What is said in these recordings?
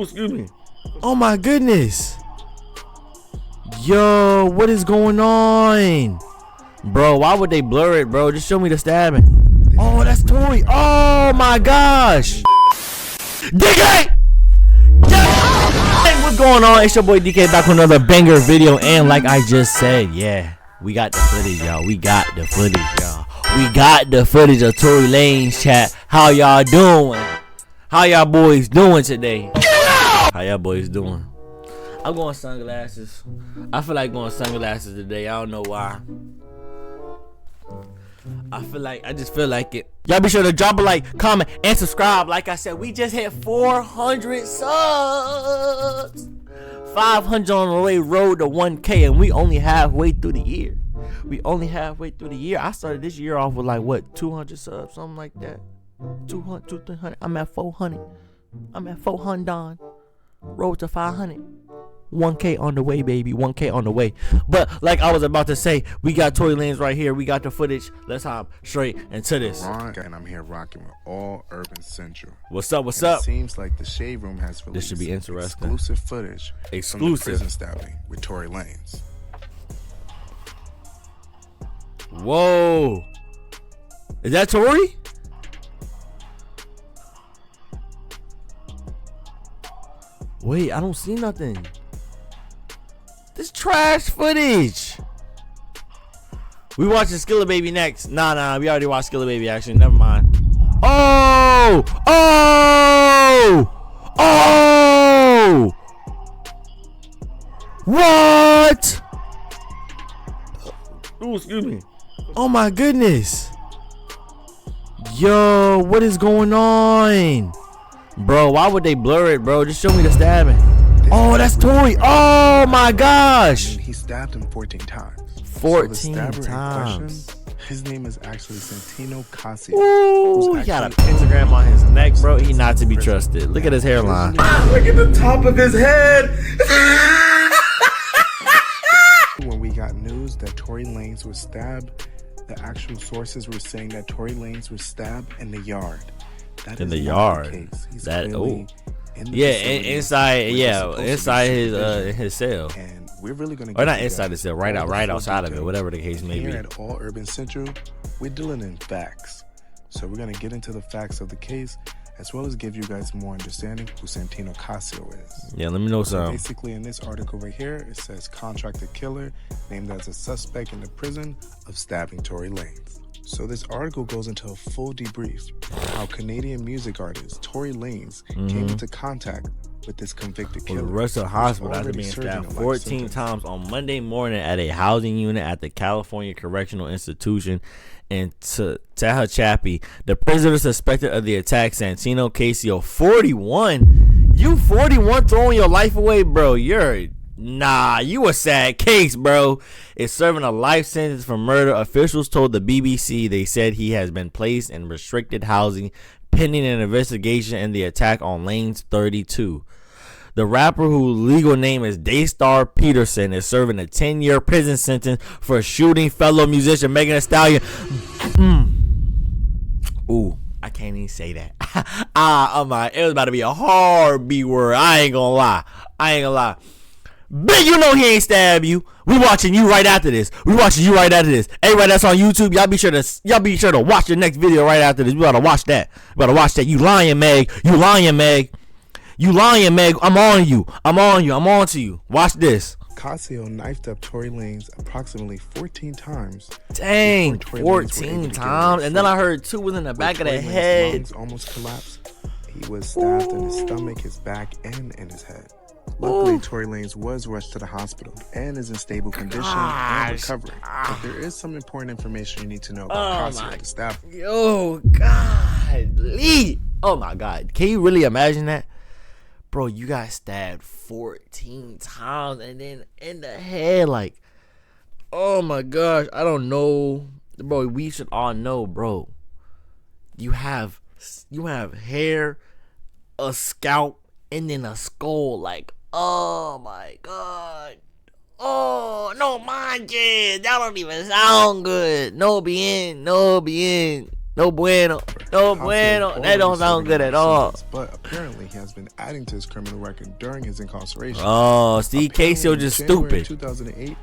excuse me. Oh my goodness. Yo, what is going on? Bro, why would they blur it, bro? Just show me the stabbing. Oh, that's Tory. Oh my gosh. DK! What's going on? It's your boy DK back with another banger video. And like I just said, yeah, we got the footage, y'all. We got the footage, y'all. We got the footage of Tory Lanez, chat. How y'all doing? How y'all boys doing today? How y'all boys doing? I'm going sunglasses. I feel like going sunglasses today. I don't know why. I just feel like it. Y'all be sure to drop a like, comment, and subscribe. Like I said, we just hit 400 subs. 500 on the way, road to 1K, and we only halfway through the year. I started this year off with like what, 200 subs, something like that. 200, 300. I'm at 400. I'm at 400. Road to 500. 1K on the way, baby. 1K on the way. But like I was about to say, we got Tory Lanez right here. We got the footage. Let's hop straight into this. And I'm here rocking with all Urban Central. What's up? What's up? It seems like the Shade Room has released This should be interesting. exclusive footage from the prison stabbing with Tory Lanez. Whoa. Is that Tory? Wait, I don't see nothing. This trash footage. We watching Skilla Baby next. Nah, we already watched Skilla Baby actually. Never mind. Oh! What? Ooh, excuse me. Oh my goodness. Yo, what is going on? Bro, why would they blur it, bro? Just show me the stabbing. Oh, that's Tory. Oh my gosh. He stabbed him 14 times. 14 times. His name is actually Santino Casio. Ooh, he got a pentagram on his neck, bro. He not to be trusted. Look at his hairline. Look at the top of his head. When we got news that Tory Lanez was stabbed, the actual sources were saying that Tory Lanez was stabbed in the yard. That in is the not yard. The case. He's that clearly in the yeah, facility inside his cell. And we're really gonna or not inside the cell, right outside of it, whatever the case may be. Here at All Urban Central, we're dealing in facts. So we're gonna get into the facts of the case, as well as give you guys more understanding who Santino Casio is. Yeah, let me know some. Basically, in this article right here, it says contracted killer named as a suspect in the prison of stabbing Tory Lanez. So this article goes into a full debrief on how Canadian music artist Tory Lanez came into contact with this convicted killer. The rest of the hospital after being stabbed 14 times on Monday morning at a housing unit at the California Correctional Institution in Tehachapi. The prisoner suspected of the attack, Santino Casio, 41. You 41 throwing your life away, bro. You a sad case, bro. Is serving a life sentence for murder. Officials told the BBC they said he has been placed in restricted housing pending an investigation in the attack on Lanez 32. The rapper, whose legal name is Daystar Peterson, is serving a 10-year prison sentence for shooting fellow musician Megan Thee Stallion. Ooh, I can't even say that. It was about to be a hard B word. I ain't gonna lie. Bitch, you know he ain't stab you. We watching you right after this. Everybody that's on YouTube, y'all be sure to watch the next video right after this. We gotta watch that. You lying, Meg. I'm on you. I'm on to you. Watch this. Casio knifed up Tory Lanez approximately 14 times. Dang, 14 times. And then I heard 2 was in the back of the head. Lungs almost collapsed. He was stabbed in his stomach, his back, and in his head. Luckily, Tory Lanez was rushed to the hospital and is in stable condition and recovering. But there is some important information you need to know about Casio, the stabber. Yo, God. Oh, my God. Can you really imagine that? Bro, you got stabbed 14 times and then in the head. Like, oh, my gosh. I don't know. Bro, we should all know, bro. You have hair, a scalp, and then a skull. Like, oh my God. Oh, no manches. That don't even sound good. No bien. No bueno. No bueno. That don't sound good at all. But apparently he has been adding to his criminal record during his incarceration. Oh, see, Casey just stupid. 2008,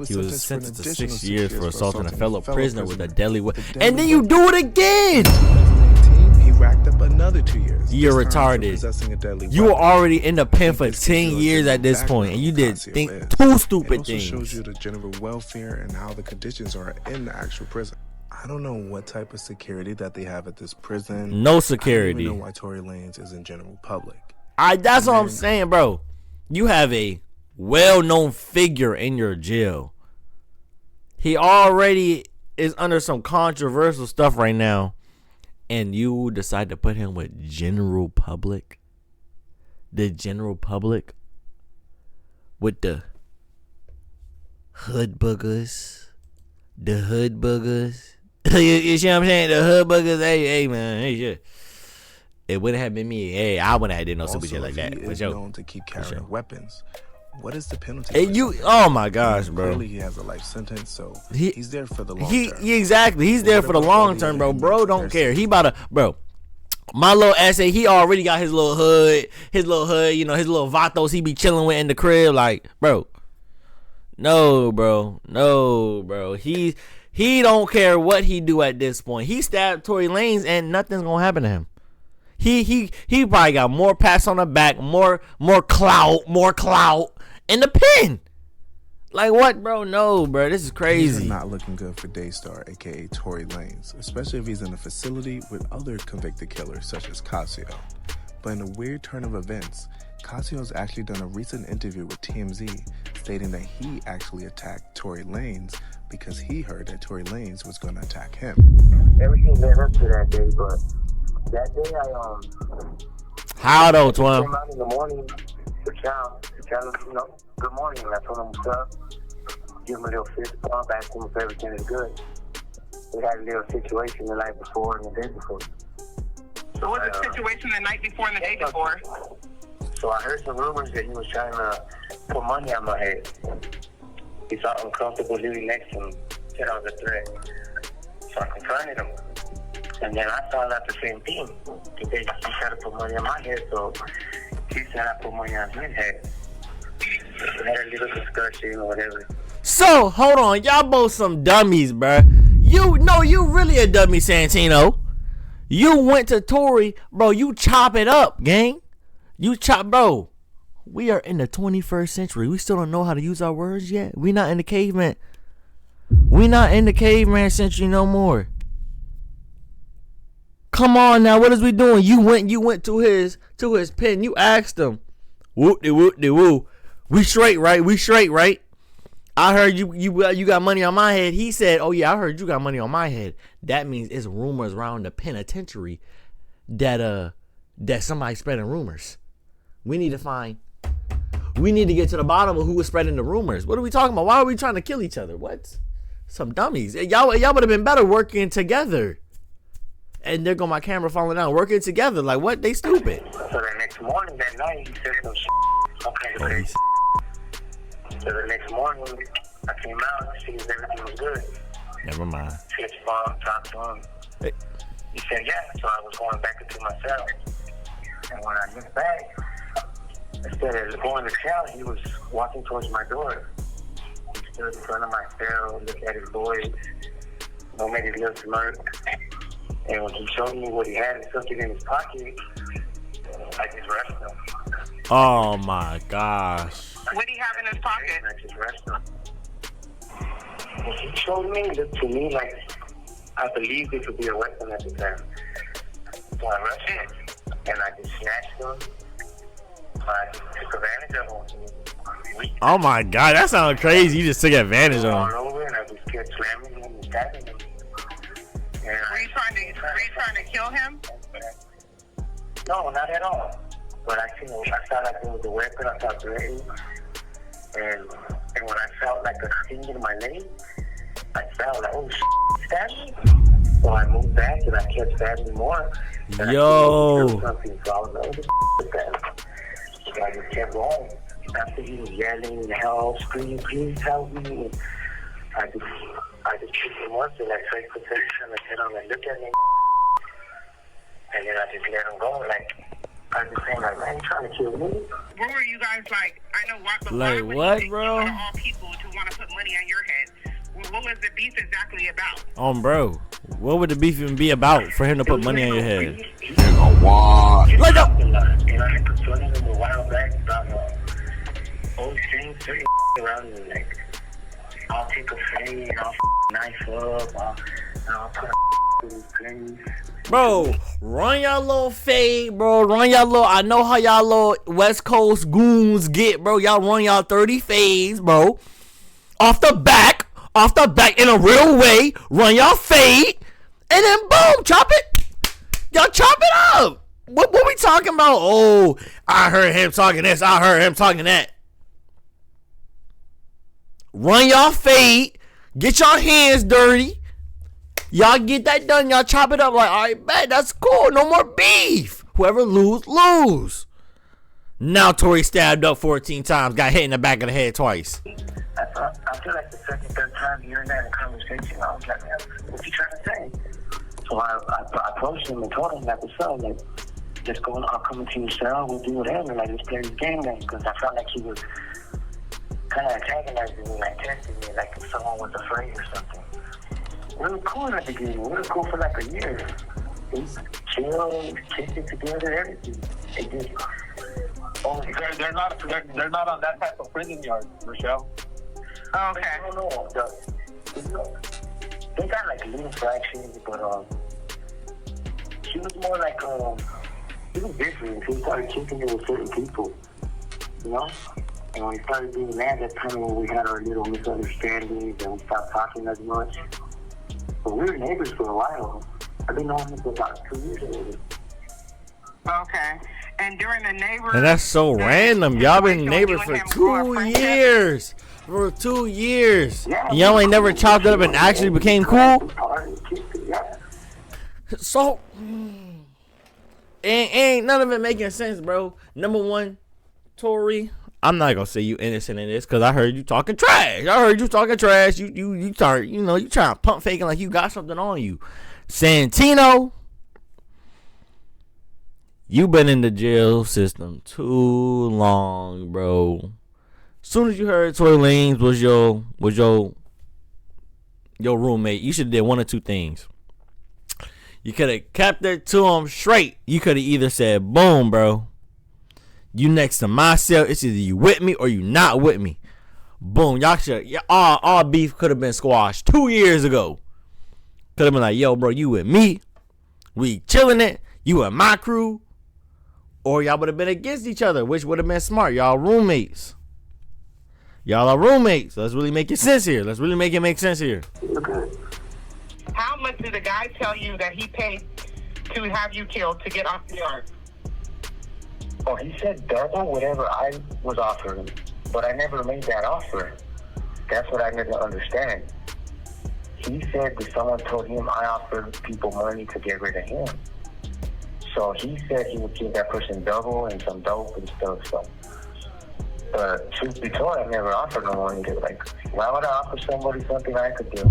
he was sentenced to 6 years for assaulting a fellow prisoner with a deadly weapon. And then you do it again. 2018, he racked up another 2 years. You're retarded. You were already in the pen for 10 years at this point, and you did two stupid things. It also shows you the general welfare and how the conditions are in the actual prison. I don't know what type of security that they have at this prison. No security. I don't even know why Tory Lanez is in general public. That's what I'm saying, bro. You have a well-known figure in your jail. He already is under some controversial stuff right now, and you decide to put him with general public. The general public with the hood boogers. The hood boogers. You see what I'm saying? The hood boogers. Hey, man. Hey, shit. It wouldn't have been me. Hey, I wouldn't have did no stupid shit like that. He is known to keep carrying weapons. What is the penalty? Hey, oh my gosh, bro. Clearly he has a life sentence, so he's there for the long term. Exactly. He's there for the long term, bro. Bro don't care. He about to, bro. My little essay, he already got his little hood, you know, his little vatos he be chilling with in the crib. Like, bro. No, bro. He don't care what he do at this point. He stabbed Tory Lanez and nothing's gonna happen to him. He probably got more pats on the back, more clout in the pen. Like what, bro? No, bro. This is crazy. Things are not looking good for Daystar, aka Tory Lanez, especially if he's in a facility with other convicted killers such as Casio. But in a weird turn of events, Casio's actually done a recent interview with TMZ stating that he actually attacked Tory Lanez because he heard that Tory Lanez was going to attack him. Everything led up to that day, but that day how though, Twin? Came out in the morning to tell him, you know, good morning. And I told him what's up. Give him a little fist bump, ask him if everything is good. We had a little situation the night before and the day before. So what's the situation the night before and the day before? So I heard some rumors that he was trying to put money on my head. He felt uncomfortable living next to him. Said I was a threat. So I confronted him. And then I found out the same thing. He tried to put money on my head, so he said I put money on his head. We had a little discussion or whatever. So, hold on. Y'all both some dummies, bruh. You really a dummy, Santino. You went to Tory, bro. You chop it up, gang. Bro. We are in the 21st century. We still don't know how to use our words yet. We not in the caveman. We not in the caveman century no more. Come on now, what is we doing? You went to his pen. You asked him, woo. We straight, right? I heard you got money on my head. He said, oh yeah, I heard you got money on my head. That means it's rumors around the penitentiary that somebody's spreading rumors. We need to get to the bottom of who was spreading the rumors. What are we talking about? Why are we trying to kill each other? What? Some dummies. Y'all would have been better working together. And there go my camera falling down. Working together. Like what? They stupid. So the next morning, that night, he said some shit. Okay. So the next morning, I came out to see if everything was good. Never mind. Fist bump, talked to him. Hey. He said, yeah. So I was going back into my cell. And when I looked back, instead of going to cell, he was walking towards my door. He stood in front of my cell, looked at his boys, made his little smirk. And when he showed me what he had and something in his pocket, I just rushed him. Oh my gosh. What do you have in his pocket? I just rushed him. What he showed me looked to me like I believed it could be a weapon at the time. So I rushed him and I just snatched him. I just took advantage of him. Oh my god, that sounds crazy. You just took advantage of him. All over and I just kept slamming him and stabbing him. Were you trying to kill him? No, not at all. But I saw like it was a weapon. I felt ready. And when I felt like a sting in my leg, I felt like, oh, stab me. So I moved back and I kept stabbing more. And yo. Something, so I was like, oh, that. So I just kept going. After he was yelling, help, screaming, please help me. I just picked him up and I tried to position and said, look at me. And then I just let him go. Like, I was just saying, like, man, you trying to kill me? What were you guys like? I know what, but Like why would what, you bro? think all people to want to put money on your head? What was the beef exactly about? Bro, what would the beef even be about for him to put money on your head? Like up. And I had confronted him a while back about old things, certain around me. Like, I'll take a fade, I'll knife up, I'll put a in his place. Bro, run y'all little fade, bro. Run y'all little. I know how y'all little West Coast goons get, bro. Y'all run y'all 30 fades, bro. Off the back in a real way. Run y'all fade, and then boom, chop it. Y'all chop it up. What we talking about? Oh, I heard him talking this. I heard him talking that. Run y'all fade. Get y'all hands dirty. Y'all get that done. Y'all chop it up like, all right, bet. That's cool. No more beef. Whoever lose. Now Tory stabbed up 14 times. Got hit in the back of the head twice. I feel like the second, third time you're in that conversation, I was like, man, what you trying to say? So I approached him and told him, like, what's up? Like, just go, I'll come into your cell. We'll do whatever. Like, let's play this game then. Because I felt like he was kind of antagonizing me, like testing me, like if someone was afraid or something. We were cool at the beginning. We were cool for like a year. We chilled, kicked it together, everything. It just, they're not on that type of prison yard, Rochelle. Okay. No. They got like little fractions, but she was more like she was different. She started kicking it with certain people, you know. And when we started being mad, that's kind of when we had our little misunderstandings and we stopped talking as much. But we were neighbors for a while. I've been knowing him for about 2 years already. Okay. And during the neighbors... And that's so random. Y'all been neighbors for 2 years. For 2 years. Yeah, y'all ain't never chopped up and actually became cool? So, ain't none of it making sense, bro. Number one, Tory, I'm not gonna say you innocent in this because I heard you talking trash. You start, you trying to pump faking like you got something on you. Santino, you been in the jail system too long, bro. Soon as you heard Tory Lanez was your roommate, you should have did one or two things. You could have kept it to him straight. You could have either said, boom, bro, you next to my cell. It's either you with me or you not with me. Boom. Y'all should, all beef could have been squashed 2 years ago. Could have been like, yo, bro, you with me. We chilling it. You and my crew. Or y'all would have been against each other, which would have been smart. Y'all roommates. Y'all are roommates. Let's really make it sense here. Let's really make it make sense here. How much did the guy tell you that he paid to have you killed to get off the yard? Oh, he said double whatever I was offering, but I never made that offer. That's what I didn't understand. He said that someone told him I offered people money to get rid of him. So he said he would give that person double and some dope and stuff. So, truth be told, I never offered no money. Like, why would I offer somebody something I could do?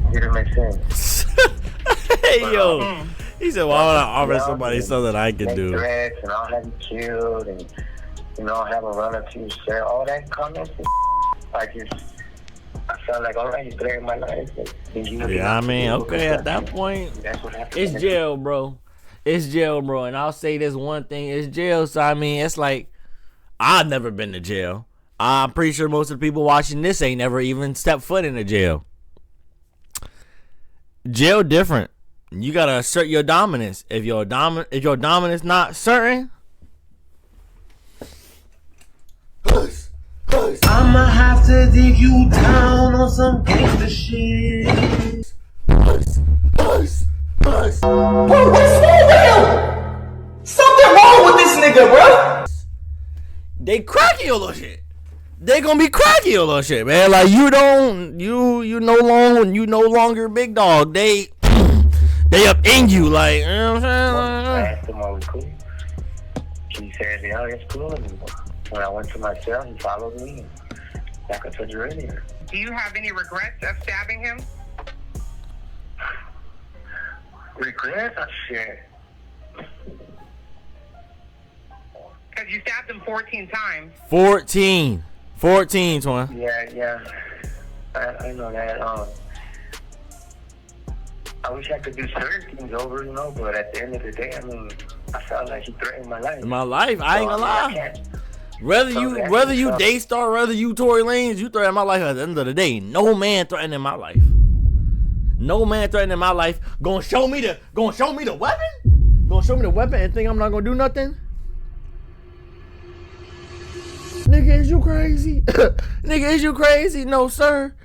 It didn't make sense. Hey, yo. He said, why would I offer somebody something I could do? Threats and I'll have you killed and, I'll have a run up to your cell. All that comments and I felt like, all right, you threatened my life. Yeah, I mean, okay, at that point, that's what happened. it's jail, bro. It's jail, bro. And I'll say this one thing. It's jail. So, I mean, it's like, I've never been to jail. I'm pretty sure most of the people watching this ain't never even stepped foot in a jail. Jail different. You gotta assert your dominance. If your dominance not certain, I'ma have to dig you down on some gangster shit. What's wrong with him? Something wrong with this nigga, bro. they cracky your little shit. They gonna be cracky your little shit, man. Like you no longer big dog. They up in you, like, you know what I'm saying? I asked him, are we cool? He said, yeah, it's cool. And when I went to my cell, he followed me. Like I told you earlier. Do you have any regrets of stabbing him? Regrets? Oh, shit. because you stabbed him 14 times. 14, Twan. Yeah. I know that. I wish I could do certain things over, but at the end of the day, I mean, I felt like he threatened my life. My life, I ain't gonna lie. Whether you Daystar, whether you Tory Lanez, you threaten my life at the end of the day. No man threatening my life. No man threatening my life. Gonna show me the weapon? Gonna show me the weapon and think I'm not gonna do nothing? Nigga, is you crazy? Nigga, is you crazy? No, sir.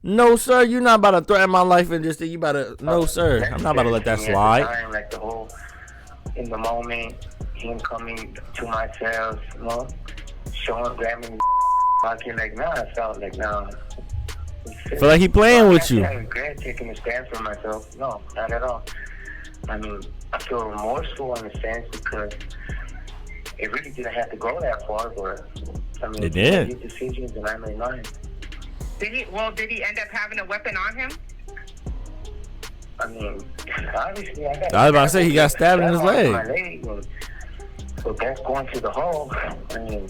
No, sir. You're not about to threaten my life and just think you about to. No, sir. I'm not about to let that slide. Time, like the whole, in the moment, him coming to my cell, showing, grabbing me, talking like, nah, I felt like, nah. Feel like he playing with you. I regret taking a stand for myself. No, not at all. I mean, I feel remorseful in a sense because it really didn't have to go that far, but I mean, it did. I made decisions and I made mine. Did he end up having a weapon on him? I mean, obviously, I was about to say he got stabbed in his leg. But that's going to the hole. I mean,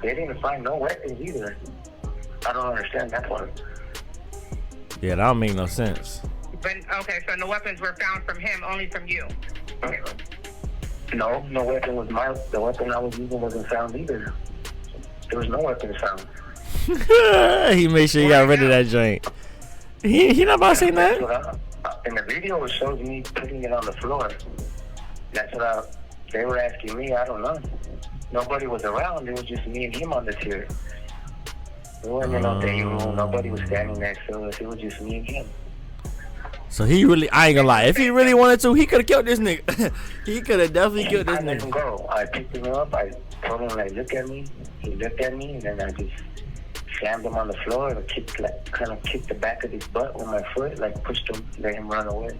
they didn't find no weapons either. I don't understand that part. Yeah, that don't make no sense. But okay, so no weapons were found from him, only from you. No weapon was mine. The weapon I was using wasn't found either. There was no weapon found. He made sure he got rid of that joint. He not about to say nothing. In the video, it shows me putting it on the floor. That's what they were asking me. I don't know. Nobody was around. It was just me and him on the chair. There wasn't no day room. Nobody was standing next to us. It was just me and him. So he really, I ain't gonna lie. If he really wanted to, he could have killed this nigga. He could have definitely killed this nigga. I let him nigga. go. I picked him up. I told him, like, look at me. He looked at me, and then I just slammed him on the floor and kind of kicked the back of his butt with my foot, like pushed him, let him run away.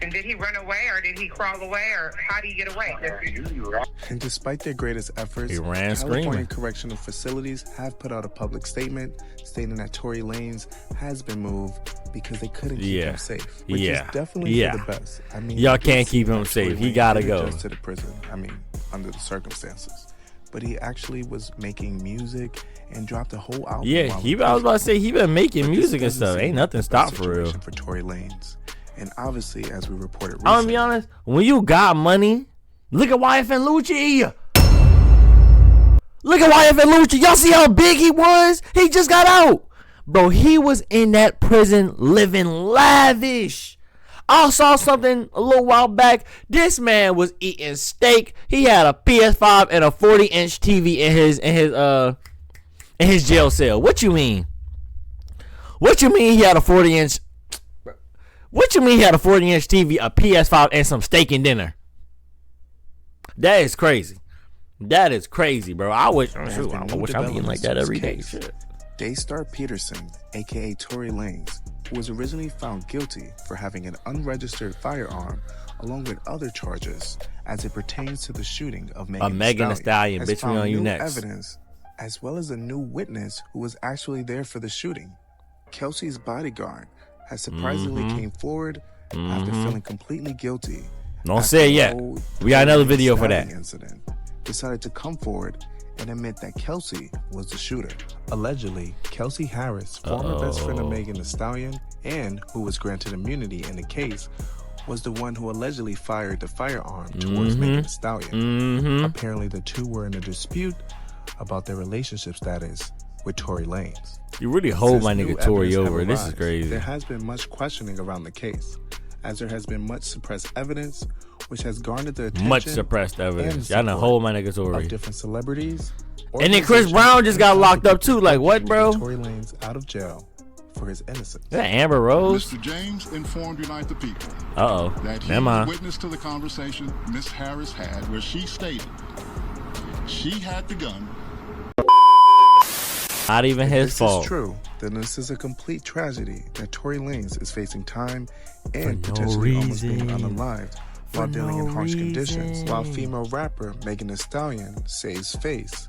And did he run away, or did he crawl away, or how did he get away? And despite their greatest efforts, he ran California screaming. correctional facilities have put out a public statement stating that Tory Lanez has been moved because they couldn't keep him safe. Which is definitely for the best. I mean, y'all can't keep him safe. He gotta go to the prison. I mean, under the circumstances. But he actually was making music and dropped a whole album. Yeah, I was about to say he been making music and stuff. Ain't nothing stopped for real. For Tory Lanez. And obviously, as we reported recently, I'm gonna be honest, when you got money, look at YFN Lucci. Look at YFN Lucci. Y'all see how big he was? He just got out. Bro, he was in that prison living lavish. I saw something a little while back. This man was eating steak. He had a PS5 and a 40-inch TV in his jail cell. What you mean? What you mean he had a 40-inch? What you mean he had a 40-inch TV, a PS5, and some steak and dinner? That is crazy. That is crazy, bro. I wish I was eating like that every day. Shit. Daystar Peterson, aka Tory Lanez, who was originally found guilty for having an unregistered firearm, along with other charges, as it pertains to the shooting of Megan Thee Stallion, bitch, me on you next. Evidence, as well as a new witness who was actually there for the shooting. Kelsey's bodyguard has surprisingly came forward after feeling completely guilty. Don't say it yet. We got another video for that. Incident, decided to come forward and admit that Kelsey was the shooter. Allegedly, Kelsey Harris, former best friend of Megan Thee Stallion and who was granted immunity in the case, was the one who allegedly fired the firearm towards Megan Thee Stallion. Apparently, the two were in a dispute about their relationship status with Tory Lanez. You really hold my nigga Tory over. This is crazy. There has been much questioning around the case, as there has been much suppressed evidence, which has garnered the attention. Much suppressed evidence. Y'all done hold my nigga Tory. Of different celebrities. And then Chris Brown just got locked up too. Like what, bro? Tory Lanez out of jail for his innocence. That Amber Rose. Mr. James informed Unite the People that he was witness to the conversation Miss Harris had, where she stated she had the gun. Not even his fault. If this is true, then this is a complete tragedy that Tory Lanez is facing time and potentially almost being unalived while dealing in harsh conditions, while female rapper Megan Thee Stallion saves face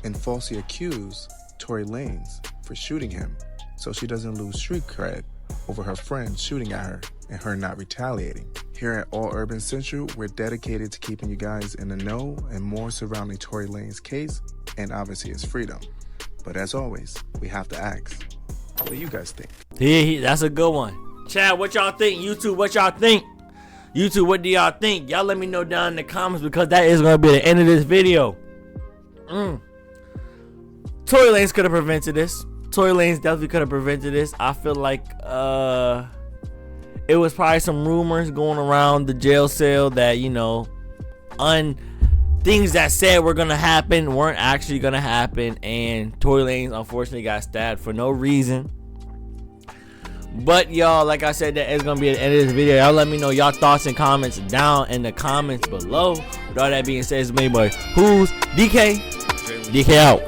and falsely accused Tory Lanez for shooting him so she doesn't lose street cred over her friend shooting at her and her not retaliating. Here at All Urban Central, we're dedicated to keeping you guys in the know and more surrounding Tory Lanez case and obviously his freedom. But as always, we have to ask, what do you guys think? That's a good one. Chad, what y'all think? YouTube, what y'all think? YouTube, what do y'all think? Y'all let me know down in the comments because that is going to be the end of this video. Tory Lanez could have prevented this. Tory Lanez definitely could have prevented this. I feel like it was probably some rumors going around the jail cell that, you know, things that said were going to happen weren't actually going to happen. And Tory Lanez unfortunately got stabbed for no reason. But y'all, like I said, that is going to be the end of this video. Y'all let me know y'all thoughts and comments down in the comments below. With all that being said, it's me boy, who's DK? DK out.